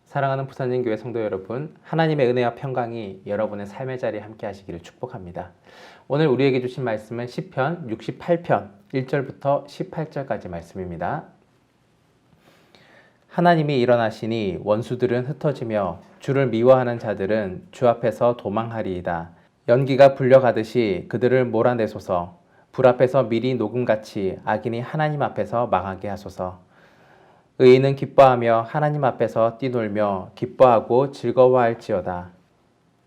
사랑하는 부산진교회 성도 여러분, 하나님의 은혜와 평강이 여러분의 삶의 자리에 함께 하시기를 축복합니다. 오늘 우리에게 주신 말씀은 시편 68편 1절부터 18절까지 말씀입니다. 하나님이 일어나시니 원수들은 흩어지며 주를 미워하는 자들은 주 앞에서 도망하리이다. 연기가 불려가듯이 그들을 몰아내소서. 불 앞에서 미리 녹음같이 악인이 하나님 앞에서 망하게 하소서. 의인은 기뻐하며 하나님 앞에서 뛰놀며 기뻐하고 즐거워할지어다.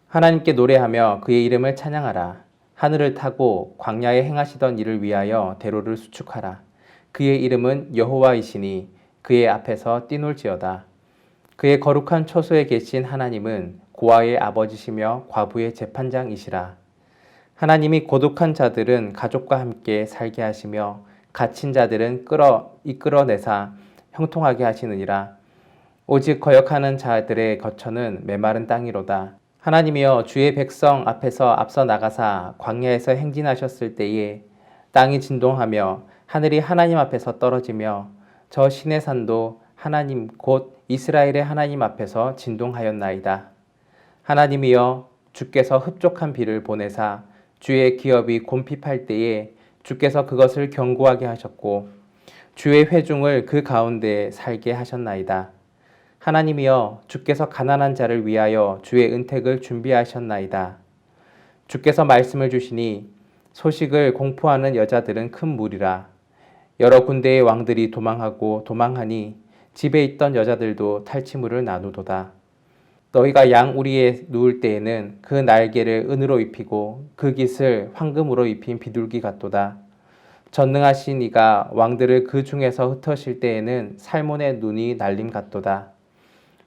하나님께 노래하며 그의 이름을 찬양하라. 하늘을 타고 광야에 행하시던 일을 위하여 대로를 수축하라. 그의 이름은 여호와이시니 그의 앞에서 뛰놀지어다. 그의 거룩한 처소에 계신 하나님은 고아의 아버지시며 과부의 재판장이시라. 하나님이 고독한 자들은 가족과 함께 살게 하시며 갇힌 자들은 이끌어내사 형통하게 하시느니라. 오직 거역하는 자들의 거처는 메마른 땅이로다. 하나님이여 주의 백성 앞에서 앞서 나가사 광야에서 행진하셨을 때에 땅이 진동하며 하늘이 하나님 앞에서 떨어지며 저 신의 산도 하나님 곧 이스라엘의 하나님 앞에서 진동하였나이다. 하나님이여 주께서 흡족한 비를 보내사 주의 기업이 곰핍할 때에 주께서 그것을 견고하게 하셨고 주의 회중을 그 가운데 살게 하셨나이다. 하나님이여 주께서 가난한 자를 위하여 주의 은택을 준비하셨나이다. 주께서 말씀을 주시니 소식을 공포하는 여자들은 큰 무리라. 여러 군데의 왕들이 도망하니 집에 있던 여자들도 탈취물을 나누도다. 너희가 양 우리에 누울 때에는 그 날개를 은으로 입히고 그 깃을 황금으로 입힌 비둘기 같도다. 전능하신 이가 왕들을 그 중에서 흩으실 때에는 살몬의 눈이 날림 같도다.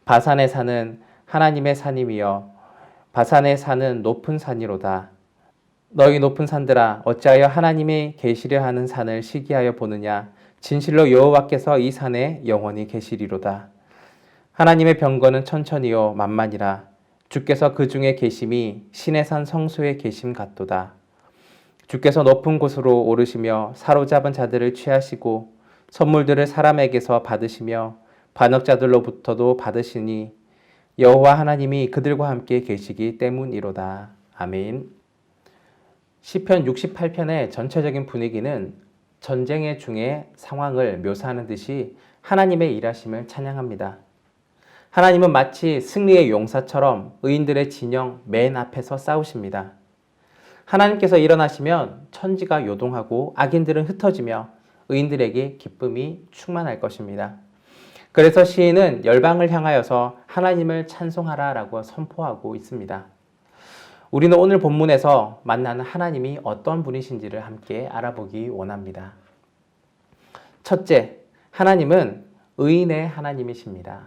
바산의 산은 하나님의 산임이여 바산의 산은 높은 산이로다. 너희 높은 산들아 어찌하여 하나님이 계시려 하는 산을 시기하여 보느냐. 진실로 여호와께서 이 산에 영원히 계시리로다. 하나님의 병거는 천천히요 만만이라. 주께서 그 중에 계심이 신의 산 성소에 계심 같도다. 주께서 높은 곳으로 오르시며 사로잡은 자들을 취하시고 선물들을 사람에게서 받으시며 반역자들로부터도 받으시니 여호와 하나님이 그들과 함께 계시기 때문이로다. 아멘. 시편 68편의 전체적인 분위기는 전쟁의 중에 상황을 묘사하는 듯이 하나님의 일하심을 찬양합니다. 하나님은 마치 승리의 용사처럼 의인들의 진영 맨 앞에서 싸우십니다. 하나님께서 일어나시면 천지가 요동하고 악인들은 흩어지며 의인들에게 기쁨이 충만할 것입니다. 그래서 시인은 열방을 향하여서 하나님을 찬송하라라고 선포하고 있습니다. 우리는 오늘 본문에서 만나는 하나님이 어떤 분이신지를 함께 알아보기 원합니다. 첫째, 하나님은 의인의 하나님이십니다.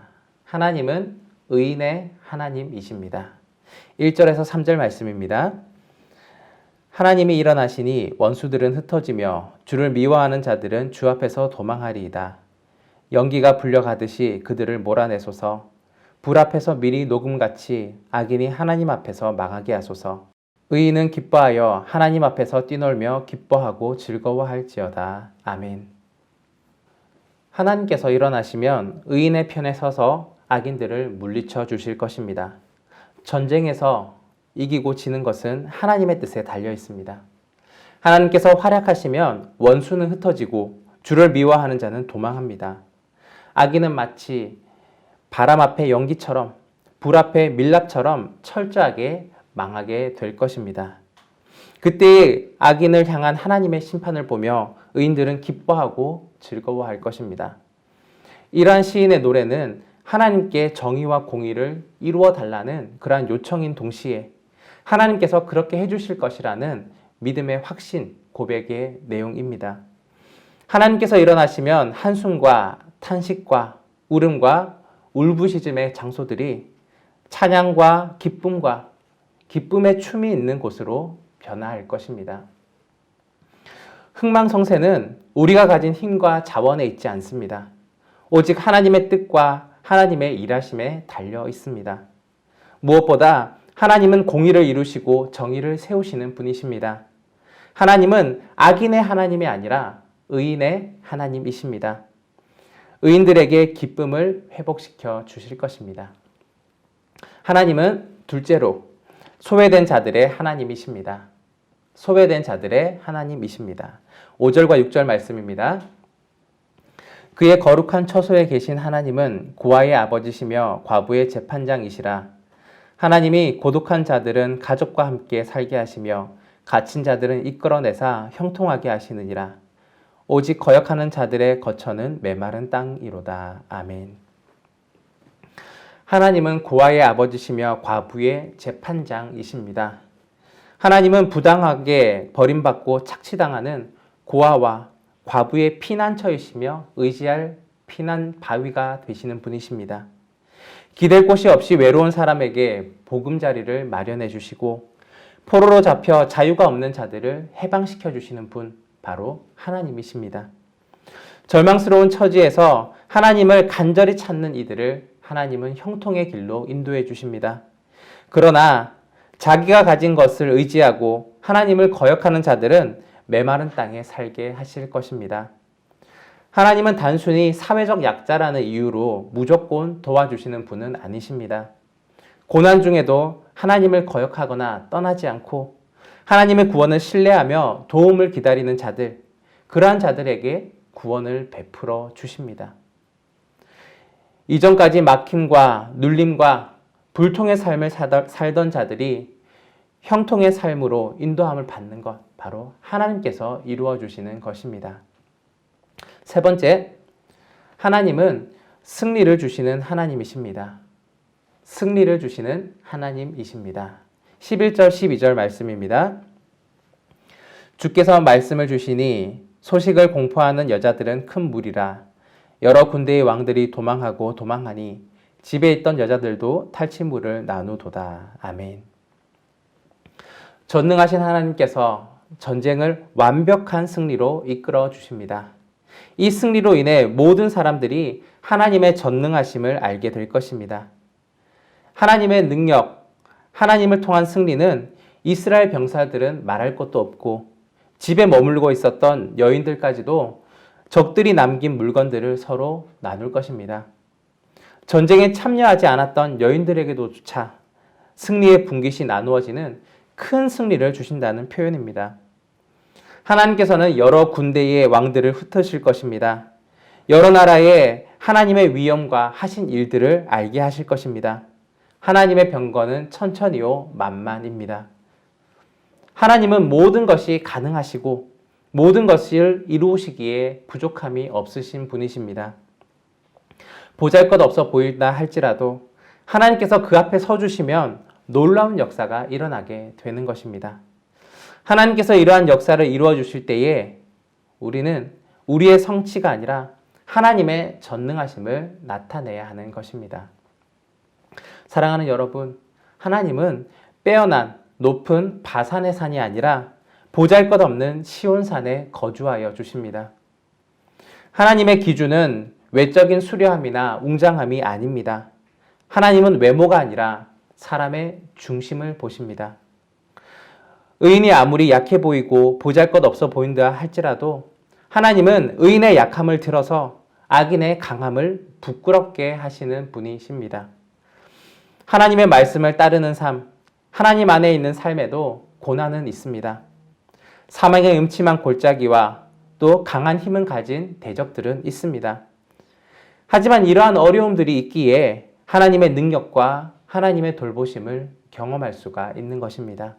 하나님은 의인의 하나님이십니다. 1절에서 3절 말씀입니다. 하나님이 일어나시니 원수들은 흩어지며 주를 미워하는 자들은 주 앞에서 도망하리이다. 연기가 불려가듯이 그들을 몰아내소서. 불 앞에서 미리 녹음같이 악인이 하나님 앞에서 망하게 하소서. 의인은 기뻐하여 하나님 앞에서 뛰놀며 기뻐하고 즐거워할지어다. 아멘. 하나님께서 일어나시면 의인의 편에 서서 악인들을 물리쳐 주실 것입니다. 전쟁에서 이기고 지는 것은 하나님의 뜻에 달려 있습니다. 하나님께서 활약하시면 원수는 흩어지고 주를 미워하는 자는 도망합니다. 악인은 마치 바람 앞에 연기처럼 불 앞에 밀랍처럼 철저하게 망하게 될 것입니다. 그때 악인을 향한 하나님의 심판을 보며 의인들은 기뻐하고 즐거워할 것입니다. 이러한 시인의 노래는 하나님께 정의와 공의를 이루어 달라는 그러한 요청인 동시에 하나님께서 그렇게 해주실 것이라는 믿음의 확신, 고백의 내용입니다. 하나님께서 일어나시면 한숨과 탄식과 울음과 울부짖음의 장소들이 찬양과 기쁨과 기쁨의 춤이 있는 곳으로 변화할 것입니다. 흥망성쇠는 우리가 가진 힘과 자원에 있지 않습니다. 오직 하나님의 뜻과 하나님의 일하심에 달려 있습니다. 무엇보다 하나님은 공의를 이루시고 정의를 세우시는 분이십니다. 하나님은 악인의 하나님이 아니라 의인의 하나님이십니다. 의인들에게 기쁨을 회복시켜 주실 것입니다. 하나님은 둘째로 소외된 자들의 하나님이십니다. 소외된 자들의 하나님이십니다. 5절과 6절 말씀입니다. 그의 거룩한 처소에 계신 하나님은 고아의 아버지시며 과부의 재판장이시라. 하나님이 고독한 자들은 가족과 함께 살게 하시며 갇힌 자들은 이끌어내사 형통하게 하시느니라. 오직 거역하는 자들의 거처는 메마른 땅이로다. 아멘. 하나님은 고아의 아버지시며 과부의 재판장이십니다. 하나님은 부당하게 버림받고 착취당하는 고아와 과부의 피난처이시며 의지할 피난 바위가 되시는 분이십니다. 기댈 곳이 없이 외로운 사람에게 보금자리를 마련해 주시고 포로로 잡혀 자유가 없는 자들을 해방시켜 주시는 분, 바로 하나님이십니다. 절망스러운 처지에서 하나님을 간절히 찾는 이들을 하나님은 형통의 길로 인도해 주십니다. 그러나 자기가 가진 것을 의지하고 하나님을 거역하는 자들은 메마른 땅에 살게 하실 것입니다. 하나님은 단순히 사회적 약자라는 이유로 무조건 도와주시는 분은 아니십니다. 고난 중에도 하나님을 거역하거나 떠나지 않고 하나님의 구원을 신뢰하며 도움을 기다리는 자들, 그러한 자들에게 구원을 베풀어 주십니다. 이전까지 막힘과 눌림과 불통의 삶을 살던 자들이 형통의 삶으로 인도함을 받는 것, 바로 하나님께서 이루어 주시는 것입니다. 세 번째, 하나님은 승리를 주시는 하나님이십니다. 승리를 주시는 하나님이십니다. 11절, 12절 말씀입니다. 주께서 말씀을 주시니 소식을 공포하는 여자들은 큰 무리라. 여러 군대의 왕들이 도망하고 도망하니 집에 있던 여자들도 탈취물을 나누도다. 아멘. 전능하신 하나님께서 전쟁을 완벽한 승리로 이끌어 주십니다. 이 승리로 인해 모든 사람들이 하나님의 전능하심을 알게 될 것입니다. 하나님의 능력, 하나님을 통한 승리는 이스라엘 병사들은 말할 것도 없고 집에 머물고 있었던 여인들까지도 적들이 남긴 물건들을 서로 나눌 것입니다. 전쟁에 참여하지 않았던 여인들에게도조차 승리의 분깃이 나누어지는 큰 승리를 주신다는 표현입니다. 하나님께서는 여러 군대의 왕들을 흩으실 것입니다. 여러 나라의 하나님의 위엄과 하신 일들을 알게 하실 것입니다. 하나님의 병거는 천천히요 만만입니다. 하나님은 모든 것이 가능하시고 모든 것을 이루시기에 부족함이 없으신 분이십니다. 보잘것없어 보인다 할지라도 하나님께서 그 앞에 서주시면 놀라운 역사가 일어나게 되는 것입니다. 하나님께서 이러한 역사를 이루어 주실 때에 우리는 우리의 성취가 아니라 하나님의 전능하심을 나타내야 하는 것입니다. 사랑하는 여러분, 하나님은 빼어난 높은 바산의 산이 아니라 보잘것없는 시온산에 거주하여 주십니다. 하나님의 기준은 외적인 수려함이나 웅장함이 아닙니다. 하나님은 외모가 아니라 사람의 중심을 보십니다. 의인이 아무리 약해 보이고 보잘것없어 보인다 할지라도 하나님은 의인의 약함을 들어서 악인의 강함을 부끄럽게 하시는 분이십니다. 하나님의 말씀을 따르는 삶, 하나님 안에 있는 삶에도 고난은 있습니다. 사망의 음침한 골짜기와 또 강한 힘을 가진 대적들은 있습니다. 하지만 이러한 어려움들이 있기에 하나님의 능력과 하나님의 돌보심을 경험할 수가 있는 것입니다.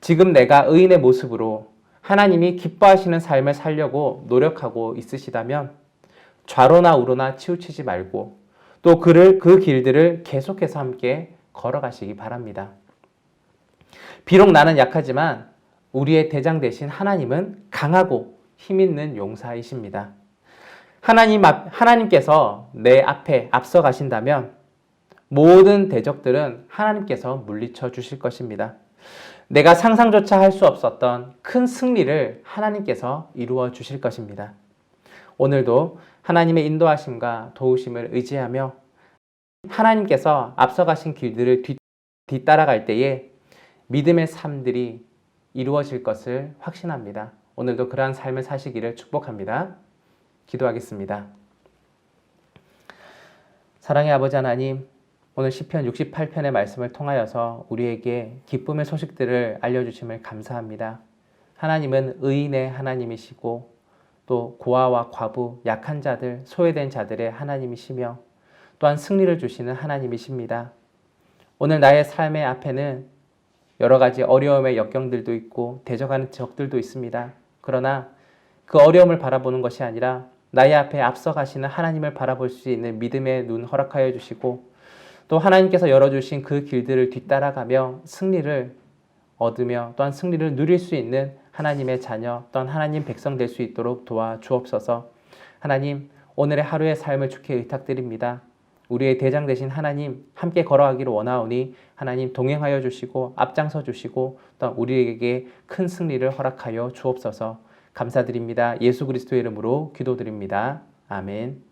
지금 내가 의인의 모습으로 하나님이 기뻐하시는 삶을 살려고 노력하고 있으시다면 좌로나 우로나 치우치지 말고 또 그 길들을 계속해서 함께 걸어가시기 바랍니다. 비록 나는 약하지만 우리의 대장 되신 하나님은 강하고 힘있는 용사이십니다. 하나님께서 내 앞에 앞서 가신다면 모든 대적들은 하나님께서 물리쳐 주실 것입니다. 내가 상상조차 할 수 없었던 큰 승리를 하나님께서 이루어 주실 것입니다. 오늘도 하나님의 인도하심과 도우심을 의지하며 하나님께서 앞서가신 길들을 뒤따라갈 때에 믿음의 삶들이 이루어질 것을 확신합니다. 오늘도 그러한 삶을 사시기를 축복합니다. 기도하겠습니다. 사랑의 아버지 하나님, 오늘 시편 68편의 말씀을 통하여서 우리에게 기쁨의 소식들을 알려주심을 감사합니다. 하나님은 의인의 하나님이시고 또 고아와 과부, 약한 자들, 소외된 자들의 하나님이시며 또한 승리를 주시는 하나님이십니다. 오늘 나의 삶의 앞에는 여러 가지 어려움의 역경들도 있고 대적하는 적들도 있습니다. 그러나 그 어려움을 바라보는 것이 아니라 나의 앞에 앞서가시는 하나님을 바라볼 수 있는 믿음의 눈 허락하여 주시고 또 하나님께서 열어주신 그 길들을 뒤따라가며 승리를 얻으며 또한 승리를 누릴 수 있는 하나님의 자녀 또한 하나님 백성 될 수 있도록 도와주옵소서. 하나님, 오늘의 하루의 삶을 주께 의탁드립니다. 우리의 대장 되신 하나님 함께 걸어가기를 원하오니 하나님 동행하여 주시고 앞장서 주시고 또한 우리에게 큰 승리를 허락하여 주옵소서. 감사드립니다. 예수 그리스도의 이름으로 기도드립니다. 아멘.